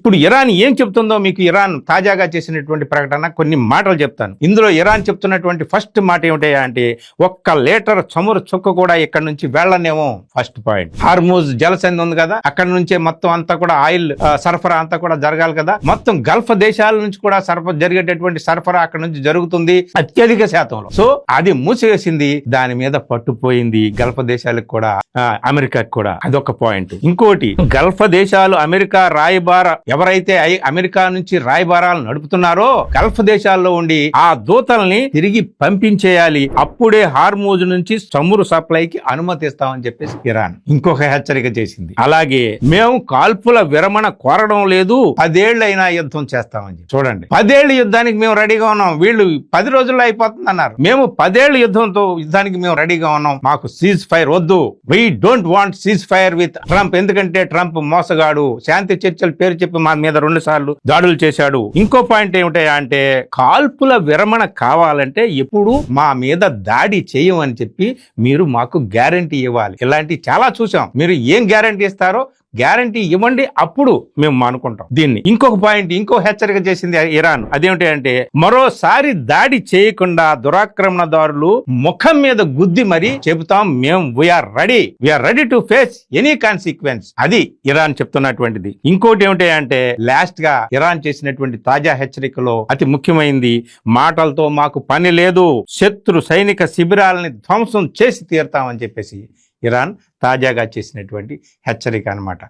ఇప్పుడు ఇరాన్ ఏం చెప్తుందో మీకు ఇరాన్ తాజాగా చేసినటువంటి ప్రకటన కొన్ని మాటలు చెప్తాను. ఇందులో ఇరాన్ చెప్తున్నటువంటి ఫస్ట్ మాట ఏమిటయ్యా అంటే, 1 లీటర్ చమురు చుక్క కూడా ఇక్కడ నుంచి వెళ్ళనేమో. ఫస్ట్ పాయింట్, హార్మూజ్ జలసంధి ఉంది కదా, అక్కడ నుంచే మొత్తం అంతా కూడా ఆయిల్ సరఫరా అంతా కూడా జరగాలి కదా. మొత్తం గల్ఫ్ దేశాల నుంచి కూడా జరిగేటటువంటి సరఫరా అక్కడ నుంచి జరుగుతుంది అత్యధిక శాతంలో. సో అది మూసివేసింది, దాని మీద పట్టుపోయింది గల్ఫ్ దేశాలకు కూడా, అమెరికాకి కూడా. అదొక పాయింట్. ఇంకోటి, గల్ఫ్ దేశాలు అమెరికా ఎవరైతే అమెరికా నుంచి రాయబారాలు నడుపుతున్నారో గల్ఫ్ దేశాల్లో ఉండి ఆ దూతల్ని తిరిగి పంపించేయాలి. అప్పుడే హార్మూజ్ నుంచి చమురు సప్లైకి అనుమతిస్తామని చెప్పేసి ఇరాన్ ఇంకొక హెచ్చరిక చేసింది. అలాగే మేము కాల్పుల విరమణ కోరడం లేదు, 10 ఏళ్ళైనా యుద్ధం చేస్తామని చెప్పి. చూడండి, 10 ఏళ్ళ యుద్ధానికి మేము రెడీగా ఉన్నాం. వీళ్ళు 10 రోజుల్లో అయిపోతుంది అన్నారు. మేము 10 ఏళ్ళ యుద్ధానికి మేము రెడీగా ఉన్నాం. మాకు సీజ్ ఫైర్ వద్దు. We don't want cease fire with Trump. ఎందుకంటే ట్రంప్ మోసగాడు, శాంతి చర్చల పేరు చెప్పి మా మీద 2 సార్లు దాడులు చేశాడు. ఇంకో పాయింట్ ఏమిటా అంటే, కాల్పుల విరమణ కావాలంటే ఎప్పుడు మా మీద దాడి చేయమని చెప్పి మీరు మాకు గ్యారంటీ ఇవ్వాలి. ఇలాంటి చాలా చూసాం. మీరు ఏం గ్యారంటీ ఇస్తారో గ్యారంటీ ఇవ్వండి, అప్పుడు మేము మానుకుంటాం దీన్ని. ఇంకొక పాయింట్, ఇంకో హెచ్చరిక చేసింది ఇరాన్. అదేమిటి అంటే, మరోసారి దాడి చేయకుండా దురాక్రమణదారులు ముఖం మీద గుద్ది మరి చెబుతాం మేము we are ready to face any consequence. అది ఇరాన్ చెప్తున్నటువంటిది. ఇంకోటి ఏమిటి అంటే, లాస్ట్ గా ఇరాన్ చేసినటువంటి తాజా హెచ్చరికలో అతి ముఖ్యమైనది, మాటలతో మాకు పని లేదు, శత్రు సైనిక శిబిరాలని ధ్వంసం చేసి తీరుతామని చెప్పేసి ఇరాన్ తాజాగా చేసినటువంటి హెచ్చరిక అన్నమాట.